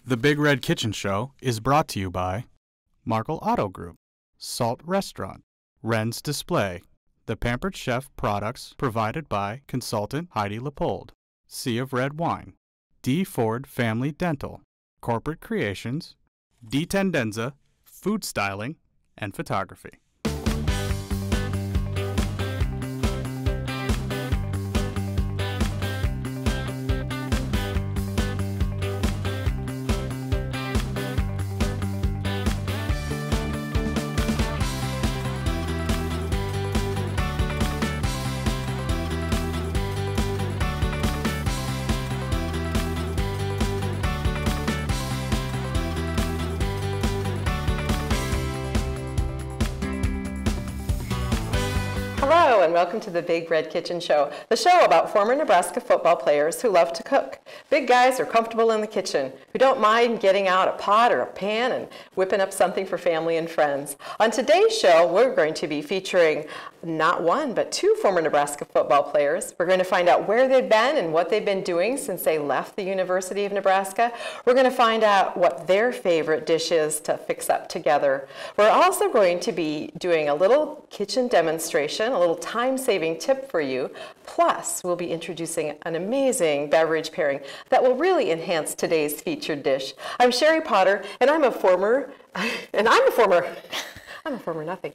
The Big Red Kitchen Show is brought to you by Markle Auto Group, Salt Restaurant, Wren's Display, The Pampered Chef products provided by consultant Heidi Leopold, Sea of Red Wine, D. Ford Family Dental, Corporate Creations, D. Tendenza, Food Styling, and Photography. Hello and welcome to the Big Red Kitchen Show, the show about former Nebraska football players who love to cook. Big guys who are comfortable in the kitchen, who don't mind getting out a pot or a pan and whipping up something for family and friends. On today's show, we're going to be featuring not one, but two former Nebraska football players. We're going to find out where they've been and what they've been doing since they left the University of Nebraska. We're going to find out what their favorite dish is to fix up together. We're also going to be doing a little kitchen demonstration, a little time-saving tip for you. Plus, we'll be introducing an amazing beverage pairing that will really enhance today's featured dish. I'm Sherry Potter, and I'm a former nothing.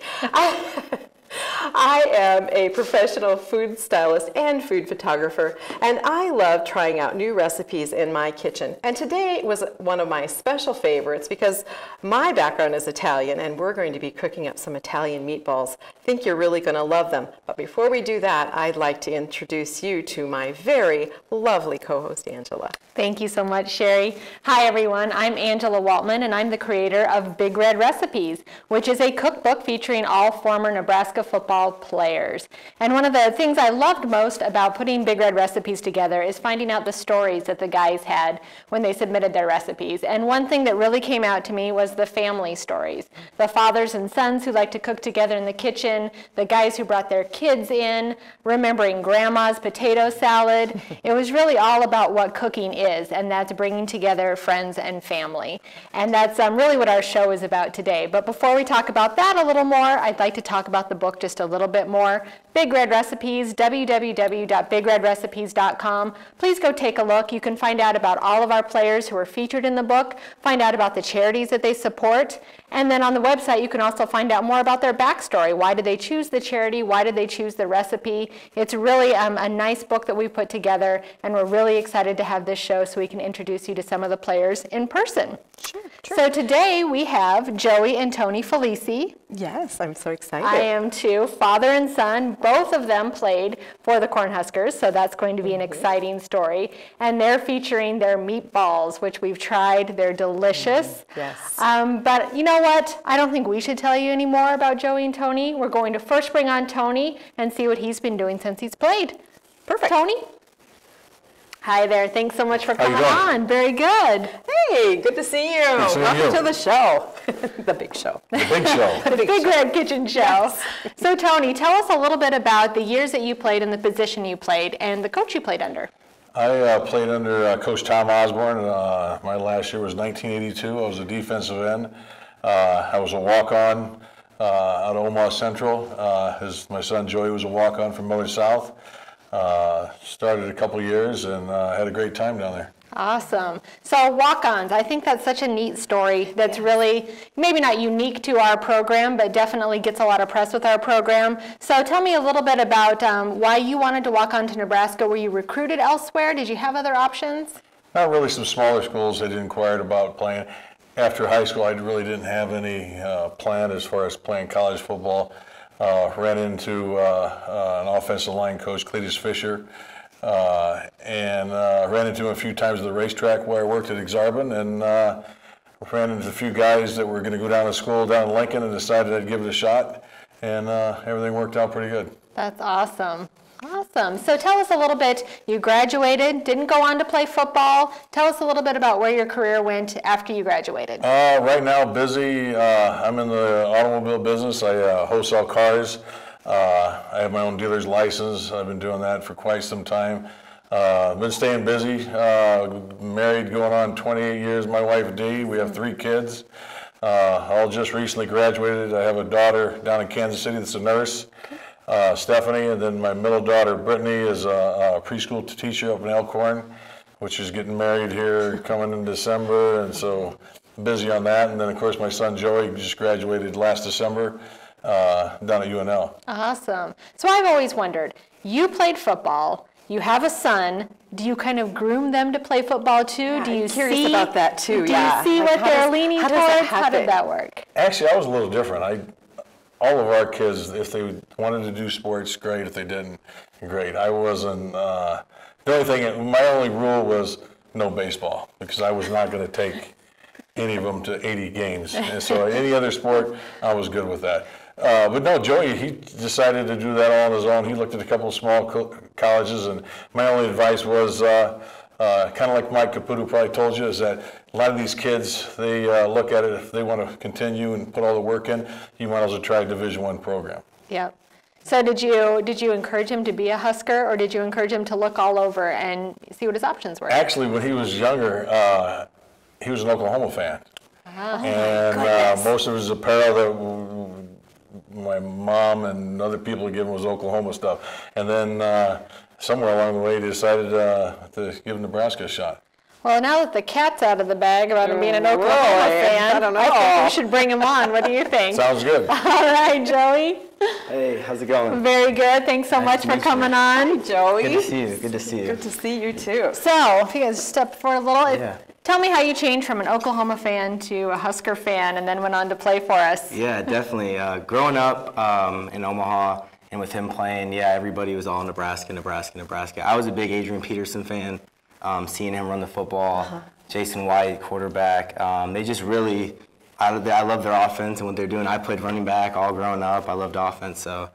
I am a professional food stylist and food photographer, and I love trying out new recipes in my kitchen. And today was one of my special favorites because my background is Italian, and we're going to be cooking up some Italian meatballs. I think you're really going to love them. But before we do that, I'd like to introduce you to my very lovely co-host, Angela. Thank you so much, Sherry. Hi, everyone. I'm Angela Waltman, and I'm the creator of Big Red Recipes, which is a cookbook featuring all former Nebraska football players. And one of the things I loved most about putting Big Red Recipes together is finding out the stories that the guys had when they submitted their recipes. And one thing that really came out to me was the family stories. The fathers and sons who like to cook together in the kitchen, the guys who brought their kids in, remembering grandma's potato salad. It was really all about what cooking is, and that's bringing together friends and family. And that's really what our show is about today. But before we talk about that a little more, I'd like to talk about the book just a little bit more. Big Red Recipes, www.bigredrecipes.com. Please go take a look. You can find out about all of our players who are featured in the book, find out about the charities that they support, and then on the website you can also find out more about their backstory. Why did they choose the charity? Why did they choose the recipe? It's really a nice book that we put together, and we're really excited to have this show so we can introduce you to some of the players in person. Sure. So today we have Joey and Tony Felici. Yes, I'm so excited. I am too. Father and son, both of them played for the Cornhuskers, so that's going to be an exciting story. And they're featuring their meatballs, which we've tried. They're delicious. Yes. But you know what? I don't think we should tell you any more about Joey and Tony. We're going to first bring on Tony and see what he's been doing since he's played. Perfect. Tony? Hi there. Thanks so much for coming on. Very good. Hey, good to see you. Welcome to the show. The big show. The big show. The Big Red Kitchen Show. Yes. So Tony, tell us a little bit about the years that you played and the position you played and the coach you played under. I played under Coach Tom Osborne. My last year was 1982. I was a defensive end. I was a walk-on out of Omaha Central. My son Joey was a walk-on from Miller South. Started a couple years and had a great time down there. Awesome. So walk-ons, I think that's such a neat story that's really maybe not unique to our program, but definitely gets a lot of press with our program. So tell me a little bit about why you wanted to walk on to Nebraska. Were you recruited elsewhere? Did you have other options? Not really. Some smaller schools I inquired about playing. After high school, I really didn't have any plan as far as playing college football. Ran into an offensive line coach, Cletus Fisher, and ran into him a few times at the racetrack where I worked at Exarban, and ran into a few guys that were going to go down to school down in Lincoln and decided I'd give it a shot, and everything worked out pretty good. That's awesome. Awesome. So tell us a little bit, you graduated, didn't go on to play football. Tell us a little bit about where your career went after you graduated. Right now, busy. I'm in the automobile business. I wholesale cars. I have my own dealer's license. I've been doing that for quite some time. Been staying busy. Married going on 28 years. My wife Dee. We have 3 kids. All just recently graduated. I have a daughter down in Kansas City that's a nurse, Stephanie, and then my middle daughter Brittany is a preschool teacher up in Elkhorn, which is getting married here coming in December, and so busy on that. And then of course my son Joey just graduated last December down at UNL. Awesome. So I've always wondered, you played football, you have a son, do you kind of groom them to play football too? Yeah, do you I'm curious about that too. Do you see Like, what they're leaning towards? How did that work? Actually, I was a little different. All of our kids, if they wanted to do sports, great. If they didn't, great. I wasn't. The only thing, my only rule was no baseball, because I was not going to take any of them to 80 games. And so any other sport, I was good with that. But no, Joey, he decided to do that all on his own. He looked at a couple of small colleges, and my only advice was kind of like Mike Caputo probably told you, is that a lot of these kids, they look at it, if they want to continue and put all the work in, you might as well try a Division I program. Yep. So did you encourage him to be a Husker, or did you encourage him to look all over and see what his options were? Actually, when he was younger, he was an Oklahoma fan. And most of his apparel that my mom and other people had given was Oklahoma stuff. And then somewhere along the way, he decided to give Nebraska a shot. Well, now that the cat's out of the bag about him being an Oklahoma fan, I don't know. I think we should bring him on. What do you think? Sounds good. All right, Joey. Hey, how's it going? Very good. Thanks so much for coming on. Joey. Good to see you. Good to see you. Good to see you too. So, if you guys step forward a little, Yeah. tell me how you changed from an Oklahoma fan to a Husker fan and then went on to play for us. Yeah, definitely. Growing up in Omaha and with him playing, yeah, everybody was all Nebraska, Nebraska, Nebraska. I was a big Adrian Peterson fan, seeing him run the football, Jason White, quarterback. They just really, I love their offense and what they're doing. I played running back all growing up. I loved offense, so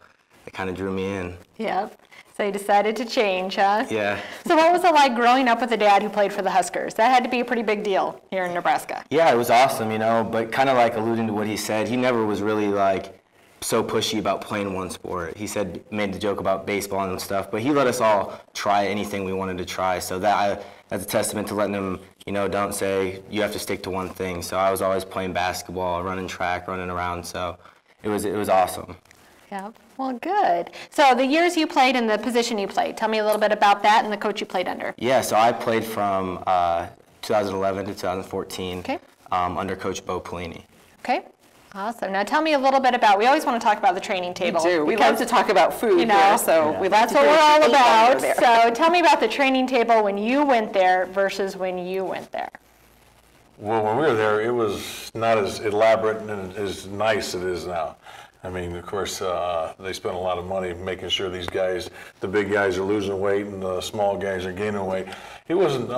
it kind of drew me in. Yep. So you decided to change, huh? Yeah. So what was it like growing up with a dad who played for the Huskers? That had to be a pretty big deal here in Nebraska. Yeah, it was awesome, but kind of like alluding to what he said, he never was really like so pushy about playing one sport. He made the joke about baseball and stuff, but he let us all try anything we wanted to try. So that's a testament to letting him, don't say you have to stick to one thing. So I was always playing basketball, running track, running around. So it was awesome. Yeah. Well, good. So the years you played and the position you played, tell me a little bit about that and the coach you played under. Yeah, so I played from 2011 to 2014 under Coach Bo Pelini. Okay. Awesome. Now tell me a little bit about, we always want to talk about the training table. We do. We love to talk about food here, so we that's what we're all about. So tell me about the training table when you went there versus when you went there. Well, when we were there, it was not as elaborate and as nice as it is now. I mean, of course, they spent a lot of money making sure these guys, the big guys are losing weight and the small guys are gaining weight. It wasn't,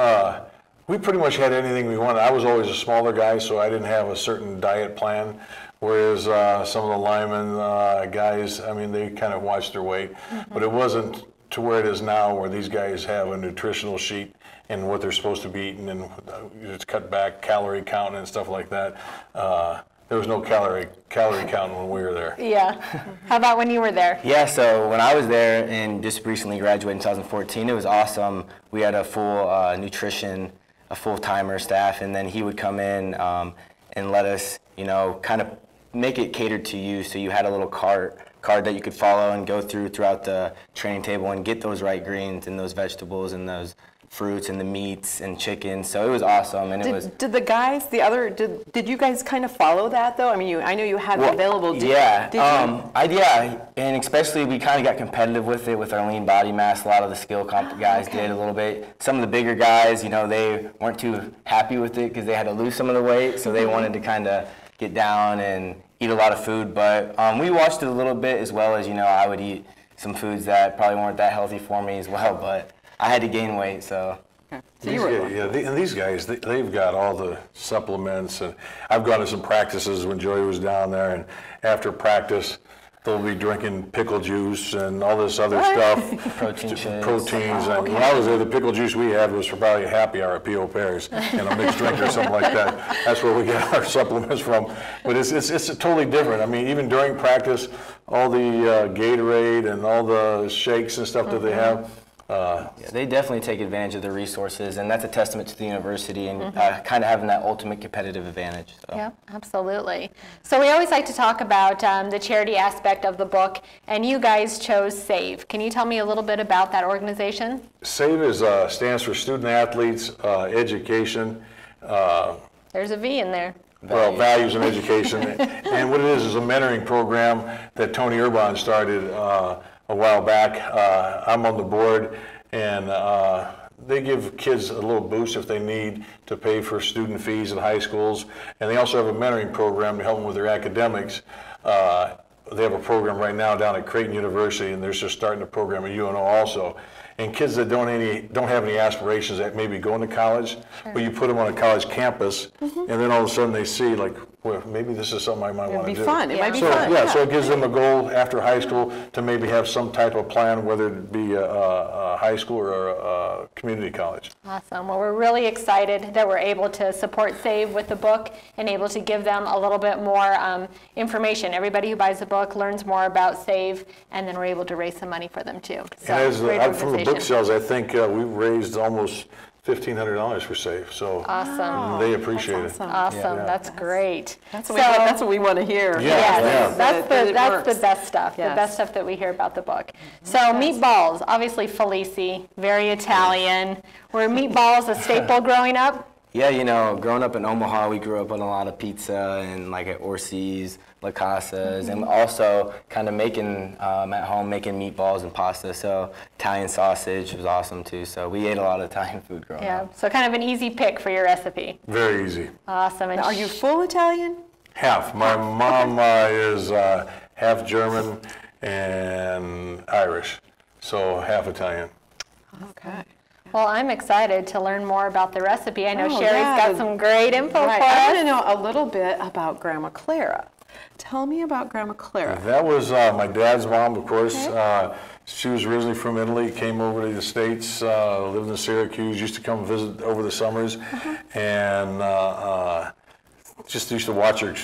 we pretty much had anything we wanted. I was always a smaller guy, so I didn't have a certain diet plan, whereas some of the linemen guys, I mean, they kind of watched their weight. But it wasn't to where it is now, where these guys have a nutritional sheet and what they're supposed to be eating, and it's cut back calorie count and stuff like that. There was no calorie counting when we were there. Yeah. How about when you were there? Yeah, so when I was there and just recently graduated in 2014, it was awesome. We had a full nutrition, a full-timer staff, and then he would come in and let us, kind of make it catered to you. So you had a little card that you could follow and go throughout the training table and get those right greens and those vegetables and those fruits and the meats and chicken. So it was awesome, and Did the guys, did you guys kind of follow that though? I mean, I know you had it available. Yeah, and especially we kind of got competitive with it with our lean body mass. A lot of the skill comp guys did a little bit. Some of the bigger guys, they weren't too happy with it because they had to lose some of the weight, so they wanted to kind of get down and eat a lot of food. But we watched it a little bit, as well as I would eat some foods that probably weren't that healthy for me as well, but I had to gain weight, so. Okay. And these guys, they've got all the supplements, and I've gone to some practices when Joey was down there, and after practice, they'll be drinking pickle juice and all this other stuff. Proteins. And when I was there, the pickle juice we had was for probably a happy hour at P.O. Pears and a mixed drink or something like that. That's where we get our supplements from. But it's totally different. I mean, even during practice, all the Gatorade and all the shakes and stuff that they have, Yeah, they definitely take advantage of the resources, and that's a testament to the university and kind of having that ultimate competitive advantage. So. Yeah, absolutely. So we always like to talk about the charity aspect of the book, and you guys chose SAVE. Can you tell me a little bit about that organization? SAVE is, stands for Student Athletes Education. There's a V in there. Well, values and education. And what it is a mentoring program that Tony Urban started a while back. I'm on the board, and they give kids a little boost if they need to pay for student fees at high schools. And they also have a mentoring program to help them with their academics. They have a program right now down at Creighton University, and they're just starting a program at UNO also. And kids that don't have any aspirations at maybe going to college, but you put them on a college campus, and then all of a sudden they see, like, well, maybe this is something I might want to do. It might be fun. It might be So, fun. yeah, so it gives them a goal after high school to maybe have some type of plan, whether it be a high school or a community college. Awesome. Well, we're really excited that we're able to support SAVE with the book and able to give them a little bit more information. Everybody who buys the book learns more about SAVE, and then we're able to raise some money for them too. So, And as great from the book sales, I think we've raised almost $1,500 for SAVE, so awesome. they appreciate it. Awesome. Yeah. That's great. That's what we want to hear. Yes, that's That the best stuff. Yes. The best stuff that we hear about the book. So Meatballs, obviously Felici, very Italian. Were meatballs a staple growing up? Yeah, you know, growing up in Omaha, we grew up on a lot of pizza and like at Orsi's, La Casa's, and also kind of making at home, making meatballs and pasta. So Italian sausage was awesome too. So we ate a lot of Italian food growing up. So kind of an easy pick for your recipe. Very easy. Awesome. And Now, are you full Italian? Half. My mom is half German and Irish, so half Italian. Okay. Well, I'm excited to learn more about the recipe. I know Oh, Sherry's yeah. got some great info for I want us. to know a little bit about Grandma Clara. Tell me about Grandma Clara. That was my dad's mom, of course. She was originally from Italy, came over to the States, lived in Syracuse, used to come visit over the summers, and just used to watch her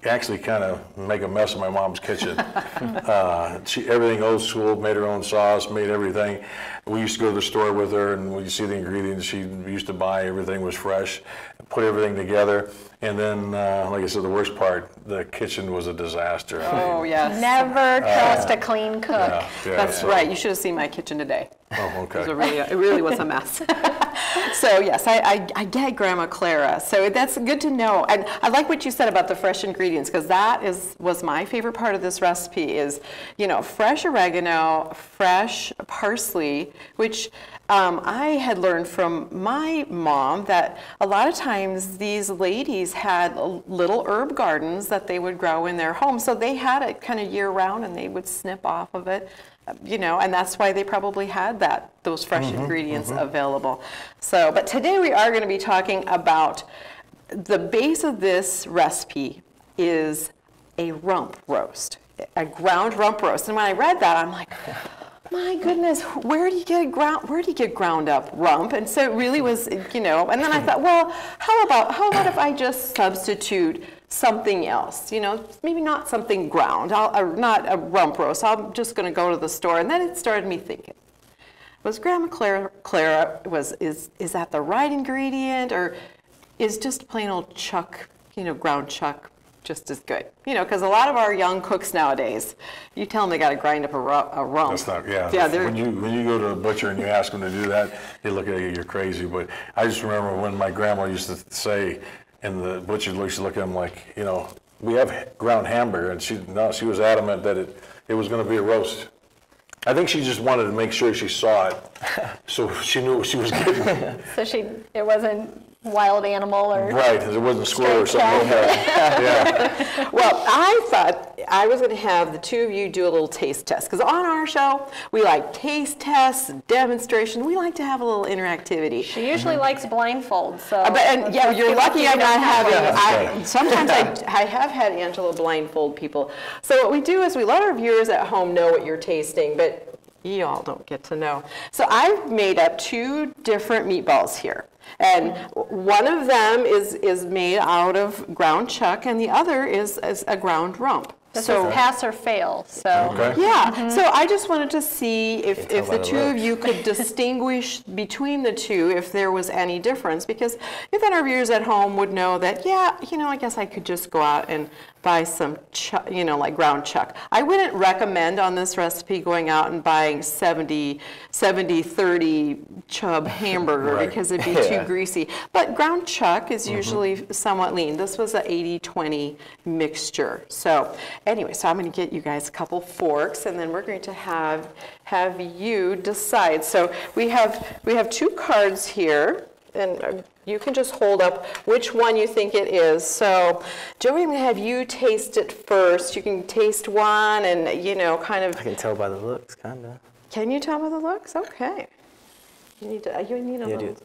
actually kind of make a mess of my mom's kitchen. Everything old school, made her own sauce, made everything. We used to go to the store with her, and we see the ingredients she used to buy. Everything was fresh, put everything together. And then, like I said, the worst part, the kitchen was a disaster. Oh, yes. Never trust a clean cook. That's right. You should have seen my kitchen today. Oh, okay. It really was a mess. So yes, I get Grandma Clara. So that's good to know. And I like what you said about the fresh ingredients, because that was my favorite part of this recipe is, you know, fresh oregano, fresh parsley, which I had learned from my mom that a lot of times these ladies had little herb gardens that they would grow in their home. So they had it kind of year round, and they would snip off of it. You know, and that's why they probably had those fresh ingredients available. So, but today we are going to be talking about the base of this recipe is a rump roast, a ground rump roast. And when I read that, I'm like, my goodness, where do you get ground up rump? And so it really was, you know. And then I thought, well, how about if I just substitute something else, you know, maybe not something ground, not a rump roast. I'm just going to go to the store. And then it started me thinking, was Grandma Clara is that the right ingredient, or is just plain old chuck, you know, ground chuck just as good? You know, because a lot of our young cooks nowadays, you tell them they got to grind up a rump. That's not, yeah. Yeah, when you go to a butcher and you ask them to do that, they look at you, you're crazy. But I just remember when my grandma used to say, and the butcher used to look at him like, you know, we have ground hamburger, and she was adamant that it was going to be a roast. I think she just wanted to make sure she saw it, so she knew what she was getting. So it wasn't wild animal or right, it wasn't squirrel or something like that. Yeah. Well, I thought I was going to have the two of you do a little taste test, because on our show we like taste tests, demonstration. We like to have a little interactivity. She usually likes blindfolds. So you're lucky I'm not having. Sometimes I have had Angela blindfold people. So what we do is we let our viewers at home know what you're tasting, but you all don't get to know. So I've made up two different meatballs here. And one of them is made out of ground chuck, and the other is a ground rump. This is pass or fail, so. Okay. Yeah, so I just wanted to see if tell by the the two of looks. you could distinguish between the two, if there was any difference. Because if any of viewers at home would know that, yeah, I guess I could just go out and buy some, like ground chuck. I wouldn't recommend on this recipe going out and buying 70-30 chub hamburger Right. because it'd be too greasy. But ground chuck is usually somewhat lean. This was an 80-20 mixture. So anyway, so I'm going to get you guys a couple forks, and then we're going to have you decide. So we have 2 cards here, and you can just hold up which one you think it is. So Joey, I'm going to have you taste it first. You can taste one and, kind of. I can tell by the looks, kind of. Can you tell by the looks? Okay. You need a little. Dude.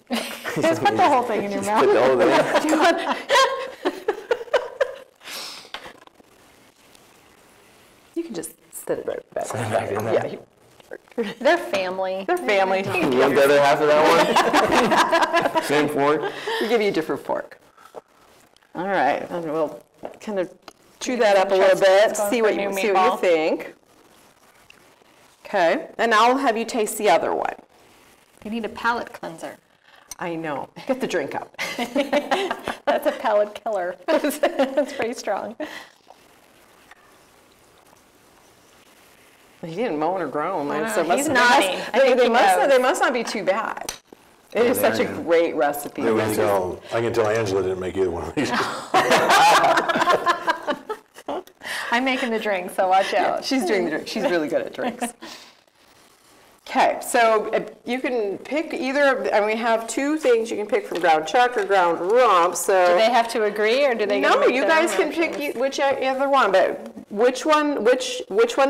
Just put the whole thing in your mouth. Put the whole thing. Do you want- You can just set it right back. Set it back in there. Yeah. They're family. They're family. You want the other half of that one? Same fork? We'll give you a different fork. All right, and we'll kind of chew that up a little bit, Going see for what a you new see what you meatball. think. Okay, and I'll have you taste the other one. You need a palate cleanser. I know. Get the drink out. That's a palate killer. That's pretty strong. He didn't moan or groan. I know, so he's nodding. I think he knows. They must not be too bad. It is such a great recipe. I can tell Angela didn't make either one of these. I'm making the drink, so watch out. She's doing the drink. She's really good at drinks. Okay, so you can pick either, and we have 2 things you can pick from ground chuck or ground rump. So Do they have to agree, or do they? get to no, make you their guys own can options? pick whichever one. But which one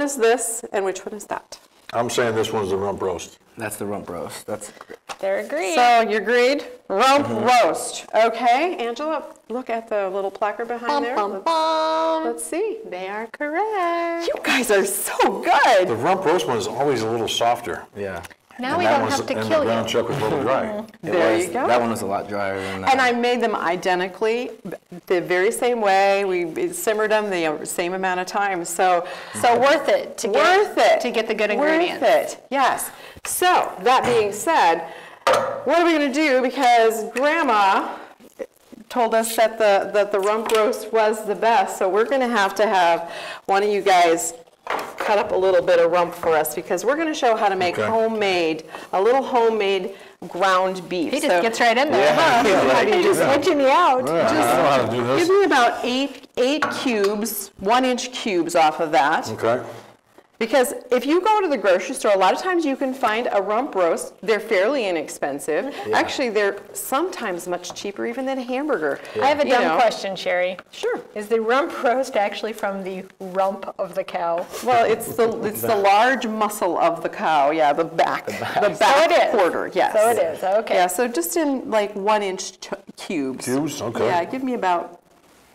is this, and which one is that? I'm saying this one's the rump roast. That's the rump roast. That's They're agreed. So you agreed? Rump roast. Okay, Angela, look at the little placard behind there. Bum, bum. Let's see. They are correct. You guys are so The good. rump roast one is always a little softer. yeah. Now And we that don't one's- have to and kill the ground you. chuck was a little dry. There you go. That one was a lot drier than that. And I made them identically, the very same way. We simmered them the same amount of time. So worth it to get the good ingredients. Worth it, yes. So that being said, what are we going to do? Because Grandma told us that the rump roast was the best. So we're going to have one of you guys cut up a little bit of rump for us, because we're going to show how to make Okay. a little homemade ground beef. He just gets right in there, huh? He's just switching you out. I don't know how to do Give this. me about eight cubes, 1-inch cubes off of that. Okay. Because if you go to the grocery store, a lot of times you can find a rump roast. They're fairly inexpensive. Actually, they're sometimes much cheaper even than a hamburger. I have a You dumb know. question, Sherry. Sure. Is the rump roast actually from the rump of the cow? Well, it's the large muscle of the cow. Yeah, the back. The back So it is. quarter. Yes. So it is, okay. Yeah. So just in like 1-inch cubes. Cubes? Okay. Yeah. Give me about.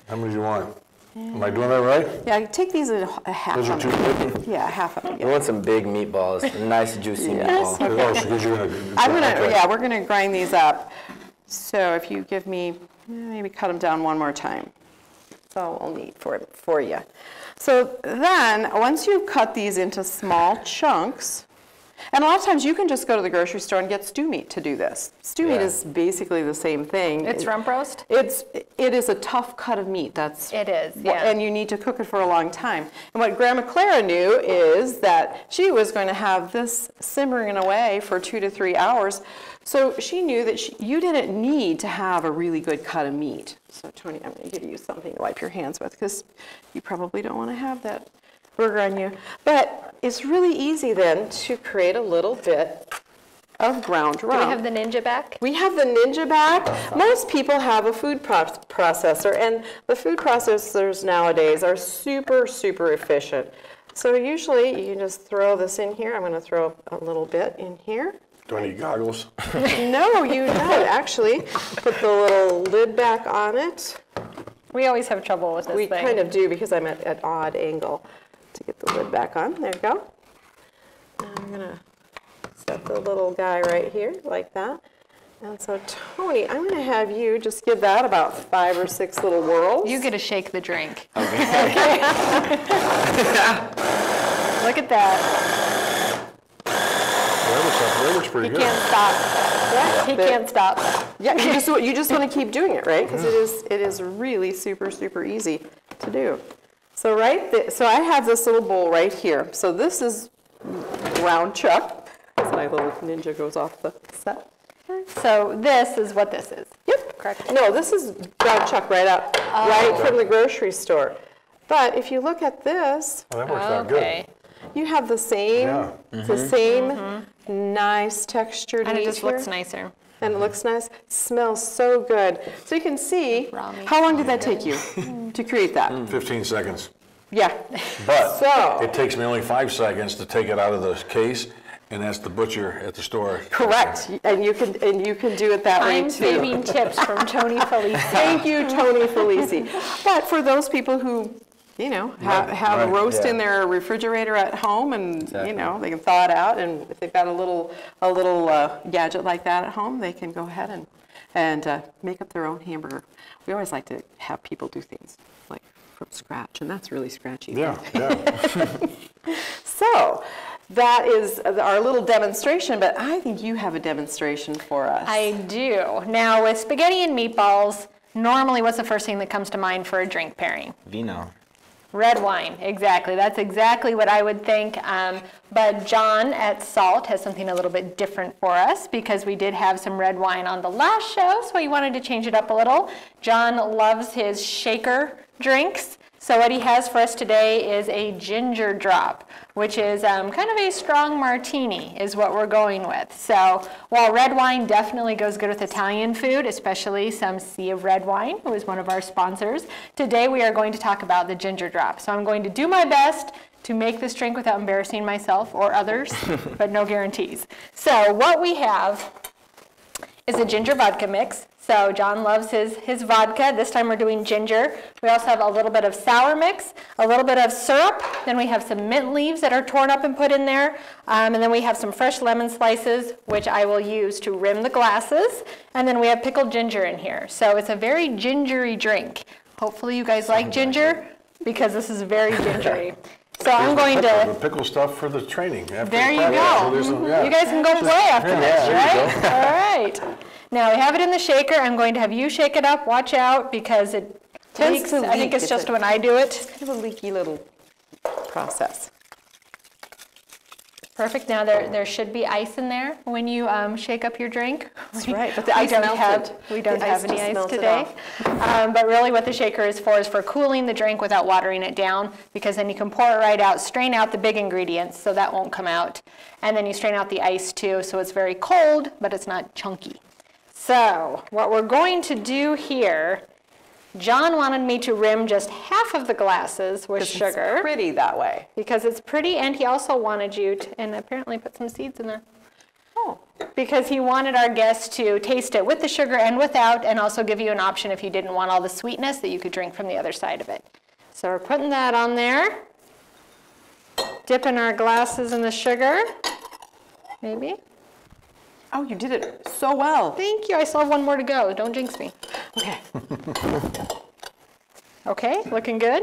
How many do you want? Am I doing that right? Yeah. Take these in a half. Those are of too them. big? Yeah, half of them. We want some big meatballs, nice juicy Yes. meatball. Oh, because you're gonna. Okay. We're gonna grind these up. So if you give me, maybe cut them down one more time. That's all we'll need for you. So then, once you've cut these into small chunks, and a lot of times you can just go to the grocery store and get stew meat to do this. Stew meat Yeah. is basically the same thing. It's rump roast? It is a tough cut of meat. It is, yeah. And you need to cook it for a long time. And what Grandma Clara knew is that she was going to have this simmering away for 2 to 3 hours. So she knew that you didn't need to have a really good cut of meat. So Tony, I'm going to give you something to wipe your hands with, because you probably don't want to have that burger on you. But it's really easy then to create a little bit of ground rump. Do we have the Ninja back? We have the Ninja back. Most people have a food processor, and the food processors nowadays are super, super efficient. So usually you can just throw this in here. I'm going to throw a little bit in here. Do I need goggles? No, you don't actually. Put the little lid back on it. We always have trouble with this We thing. kind of do, because I'm at an odd angle to get the lid back on. There you go. And I'm going to set the little guy right here like that. And so, Tony, I'm going to have you just give that about 5 or 6 little whirls. You get to shake the drink. Okay. Look at that. That looks pretty He good. can't stop. Yeah, He can't stop. Yeah, you just want to keep doing it, right? Because it is really super easy to do. So so I have this little bowl right here. So this is round chuck. As my little ninja goes off the set. So this is what this is. Yep. Correct. No, this is brown chuck right from the grocery store. But if you look at this, Oh, that works out good. Okay. you have the same, nice textured And it meat just here. looks nicer. And it looks nice. Smells so good. So you can see, Raw meat. how long did that take you to create that? 15 seconds. Yeah. But So- it takes me only 5 seconds to take it out of the case and ask the butcher at the store. Correct. And you can do it that way I'm too. saving tips from Tony Felici. Thank you, Tony Felici. But for those people who, have right, roast yeah. in their refrigerator at home, and Exactly. they can thaw it out, and if they've got a little gadget like that at home, they can go ahead and make up their own hamburger. We always like to have people do things like from scratch, and that's really scratchy. Yeah. So that is our little demonstration, but I think you have a demonstration for us. I do. Now with spaghetti and meatballs, normally what's the first thing that comes to mind for a drink pairing? Vino. Red wine, exactly. That's exactly what I would think. But John at Salt has something a little bit different for us because we did have some red wine on the last show, so he wanted to change it up a little. John loves his shaker drinks. So what he has for us today is a ginger drop, which is kind of a strong martini is what we're going with. So while red wine definitely goes good with Italian food, especially some Sea of Red Wine, who is one of our sponsors, today we are going to talk about the ginger drop. So I'm going to do my best to make this drink without embarrassing myself or others, but no guarantees. So what we have is a ginger vodka mix. So John loves his vodka. This time we're doing ginger. We also have a little bit of sour mix, a little bit of syrup. Then we have some mint leaves that are torn up and put in there. And then we have some fresh lemon slices, which I will use to rim the glasses. And then we have pickled ginger in here. So it's a very gingery drink. Hopefully you guys like ginger because this is very gingery. So I'm going The to... pickle stuff for the training. After There the you practice. go. So there's some- yeah. You guys can go play after this, there right? you All right. Now we have it in the shaker. I'm going to have you shake it up. Watch out because it Tends leaks. to I think leak. it's It's just a- when I do it. Kind of a leaky little process. Perfect. Now there should be ice in there when you shake up your drink. That's right, but the ice melted. We don't The have ice any just ice melted today. off. But really what the shaker is for cooling the drink without watering it down, because then you can pour it right out, strain out the big ingredients so that won't come out. And then you strain out the ice too, so it's very cold, but it's not chunky. So what we're going to do here, John wanted me to rim just half of the glasses with sugar. It's pretty that way. Because it's pretty, and he also wanted you to, and apparently put some seeds in there. Oh. Because he wanted our guests to taste it with the sugar and without, and also give you an option if you didn't want all the sweetness that you could drink from the other side of it. So we're putting that on there. Dipping our glasses in the sugar. Maybe. Oh, you did it so well. Thank you. I still have one more to go. Don't jinx me. Okay. Okay, looking good.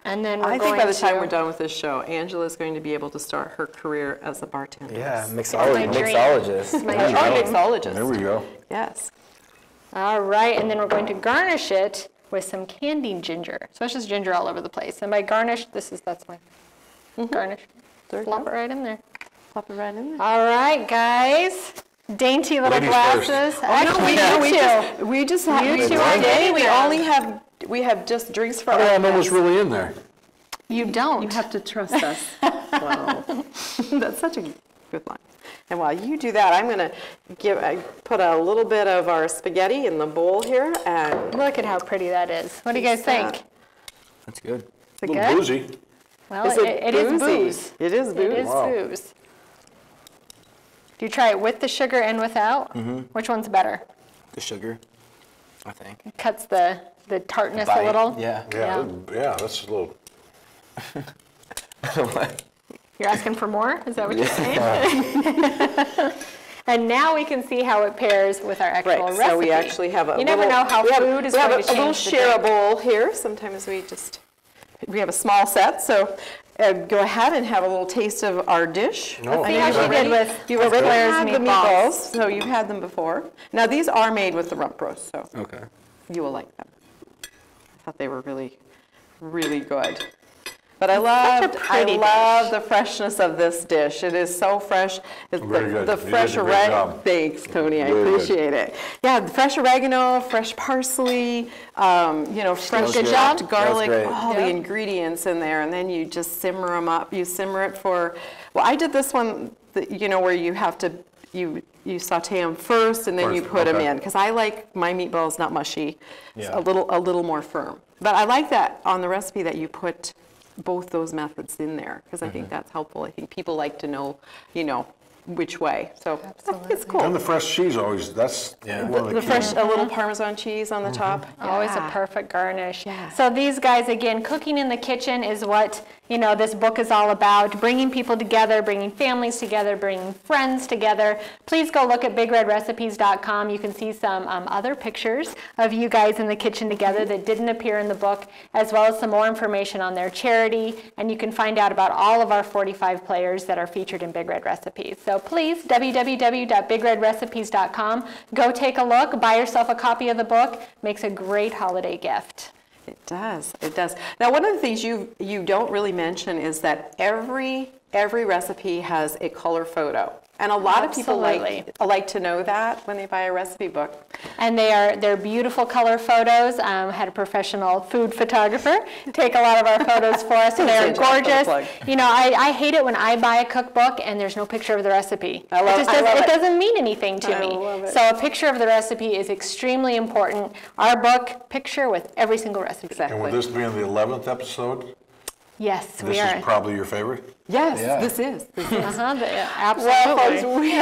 And then we're I going think by the time to- we're done with this show, Angela's going to be able to start her career as a bartender. Yeah, my mixologist. dream. My Or dream. mixologist. There we go. Yes. All right, and then we're going to garnish it with some candied ginger. So it's just ginger all over the place. And by garnish, that's my garnish. There you Plop go. it right in there. Plop it right in there. All right, guys. Dainty little Ladies first. glasses. We just have You two are today getting them. we have just drinks for How do I our know what's guests. really in there? You don't. You have to trust us. Wow. That's such a good line. And while you do that, I'm going to put a little bit of our spaghetti in the bowl here, and Look at how pretty that is. What do you guys think? That's good. Is A it little good? boozy. Well, Is it is boozy? booze. It is booze. It is Wow. booze. Do you try it with the sugar and without? Which one's better? The sugar, I think. Cuts the tartness Bite, a little? yeah. Yeah, that's a little. You're asking for more? Is that what you're saying? And now we can see how it pairs with our actual recipe. So we actually have a You never know how food is going to change the We have a little share bowl here. Sometimes we have a small set, so go ahead and have a little taste of our dish. Oh, See how she did with You already Claire's had the meatballs. meatballs, so you've had them before. Now these are made with the rump roast, so Okay. you will like them. I thought they were really, really good. But I love the freshness of this dish. It is so fresh. It's Very good. The You did fresh a great job. Thanks, Tony. I Very good. appreciate it. Yeah, the fresh oregano, fresh parsley, fresh Good chopped job. garlic, That was great. all the ingredients in there, and then you just simmer them up. You simmer it for, well, I did this one, where you have to, you saute them first and then you First, put them okay. in, because I like my meatballs not mushy, Yeah. a little more firm. But I like that on the recipe that you put both those methods in there, because I think that's helpful. I think people like to know, which way. So it's cool. And the fresh cheese always, that's one of the The key. fresh, a little Parmesan cheese on the top. Always a Yeah. perfect garnish. Yeah. So these guys, again, cooking in the kitchen is what, this book is all about, bringing people together, bringing families together, bringing friends together. Please go look at bigredrecipes.com. You can see some other pictures of you guys in the kitchen together that didn't appear in the book, as well as some more information on their charity, and you can find out about all of our 45 players that are featured in Big Red Recipes. So please, www.bigredrecipes.com. Go take a look, buy yourself a copy of the book. Makes a great holiday gift. It does. It does. Now, one of the things you don't really mention is that every recipe has a color photo, and a lot of people like to know that when they buy a recipe book. And they're beautiful color photos. Had a professional food photographer take a lot of our photos for us. They're gorgeous. I hate it when I buy a cookbook and there's no picture of the recipe. It doesn't mean anything to me. love it. So a picture of the recipe is extremely important. Our book, picture with every single recipe. Exactly. And with this being the 11th episode, Yes, this we is are. probably your favorite? Yes, Yeah. this is. Absolutely. Well, folks, we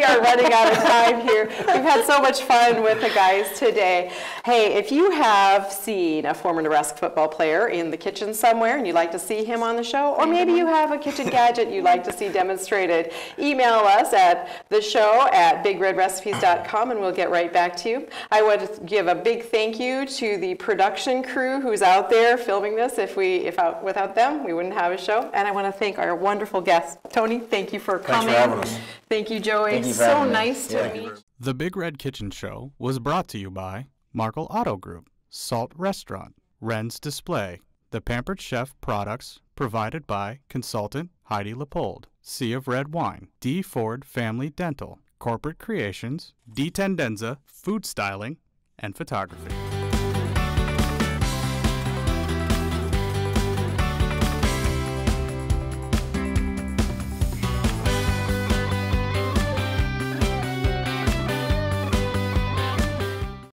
are running out of time here. We've had so much fun with the guys today. Hey, if you have seen a former Nebraska football player in the kitchen somewhere and you'd like to see him on the show, or maybe you have a kitchen gadget you'd like to see demonstrated, email us at theshow@bigredrecipes.com and we'll get right back to you. I want to give a big thank you to the production crew who's out there filming this. Without them, we wouldn't have a show. And I want to thank our wonderful guest. Tony, thank you for coming. Thanks for having us. Thank you, Joey. Thank you for So having me. nice to Yeah. meet you. The Big Red Kitchen Show was brought to you by Markle Auto Group, Salt Restaurant, Wren's Display, The Pampered Chef products provided by consultant Heidi Leopold, Sea of Red Wine, D. Ford Family Dental, Corporate Creations, D. Tendenza Food Styling, and Photography.